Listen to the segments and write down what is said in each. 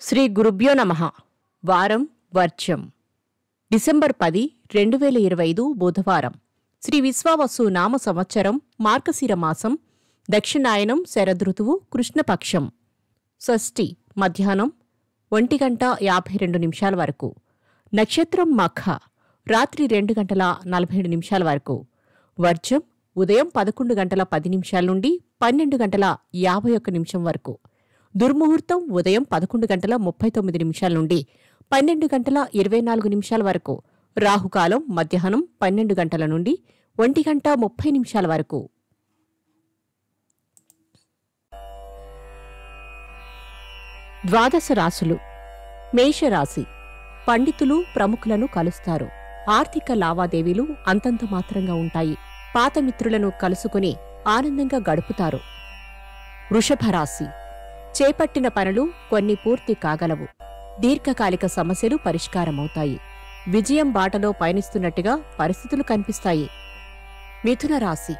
శ్రీ గురుభ్యో నమః. వారం వర్జ్యం. డిసెంబర్ 10, 2025 బుధవారం. శ్రీ విశ్వావసు నామ సంవత్సరం మార్గశిర మాసం, దక్షిణాయనం, శరదృతువు, కృష్ణపక్షం. షష్ఠి మధ్యాహ్నం 1:52 వరకు. నక్షత్రం మఖ రాత్రి 2:47 వరకు. వర్జ్యం ఉదయం 11:10 నుండి 12:51 వరకు. దుర్ముహూర్తం ఉదయం 11:39 నుండి 12:24 వరకు. రాహుకాలం మధ్యాహ్నం 12 గంటల నుండి 1:30 వరకు. ద్వాదశ రాశులు. మేషరాశి. పండితులు ప్రముఖులను కలుస్తారు. ఆర్థిక లావాదేవీలు అంతంత మాత్రంగా ఉంటాయి. పాత మిత్రులను కలుసుకుని ఆనందంగా గడుపుతారు. వృషభరాశి. చేపట్టిన పనులు కొన్ని పూర్తి కాగలవు. దీర్ఘకాలిక సమస్యలు పరిష్కారమవుతాయి. విజయం బాటలో పయనిస్తున్నట్టుగా పరిస్థితులు కనిపిస్తాయి. మిథున రాశి.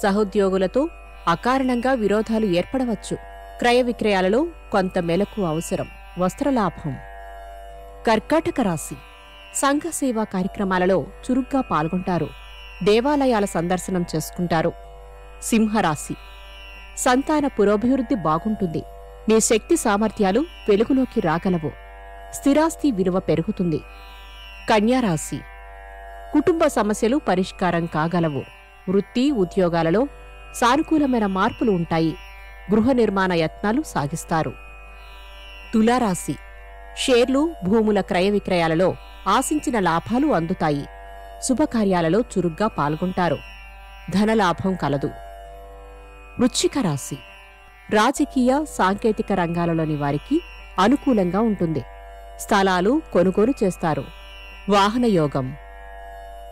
సహోద్యోగులతో అకారణంగా విరోధాలు ఏర్పడవచ్చు. క్రయ విక్రయాలలో కొంత మెలకు అవసరం. వస్త్రలాభం. కర్కాటక రాశి. సంఘ సేవా కార్యక్రమాలలో చురుగ్గా పాల్గొంటారు. దేవాలయాల సందర్శనం చేసుకుంటారు. సింహరాశి. సంతాన పురోభివృద్ధి బాగుంటుంది. మీ శక్తి సామర్థ్యాలు వెలుగులోకి రాగలవు. స్థిరాస్తి విలువ పెరుగుతుంది. కన్యారాశి. కుటుంబ సమస్యలు పరిష్కారం కాగలవు. వృత్తి ఉద్యోగాలలో సానుకూలమైన మార్పులు ఉంటాయి. గృహ నిర్మాణ యత్నాలు సాగిస్తారు. తులారాశి. షేర్లు, భూముల క్రయ విక్రయాలలో ఆశించిన లాభాలు అందుతాయి. శుభకార్యాలలో చురుగ్గా పాల్గొంటారు. ధనలాభం కలదు. వృశ్చిక రాశి. రాజకీయ, సాంకేతిక రంగాలలోని వారికి అనుకూలంగా ఉంటుంది. స్థలాలు కొనుగోలు చేస్తారు. వాహనయోగం.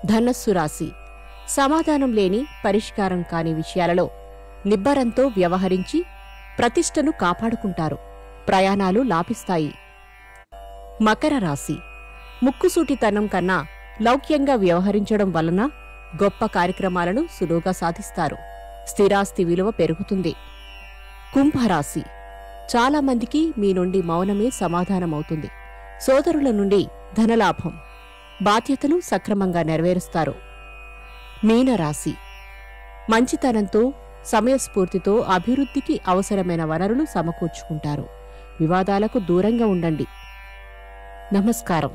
ధనస్సు రాశి. సమాధానం లేని, పరిష్కారం కాని విషయాలలో నిబ్బరంతో వ్యవహరించి ప్రతిష్టను కాపాడుకుంటారు. ప్రయాణాలు లాభిస్తాయి. మకర రాశి. ముక్కుసూటితనం కన్నా లౌక్యంగా వ్యవహరించడం వలన గొప్ప కార్యక్రమాలను సులువుగా సాధిస్తారు. స్థిరాస్తి విలువ పెరుగుతుంది. కుంభరాశి. చాలామందికి మీ నుండి మౌనమే సమాధానమవుతుంది. సోదరుల నుండి ధనలాభం. బాధ్యతలు సక్రమంగా నెరవేరుస్తారు. మీనరాశి. మంచితనంతో, సమయస్ఫూర్తితో అభివృద్ధికి అవసరమైన వనరులు సమకూర్చుకుంటారు. వివాదాలకు దూరంగా ఉండండి. నమస్కారం.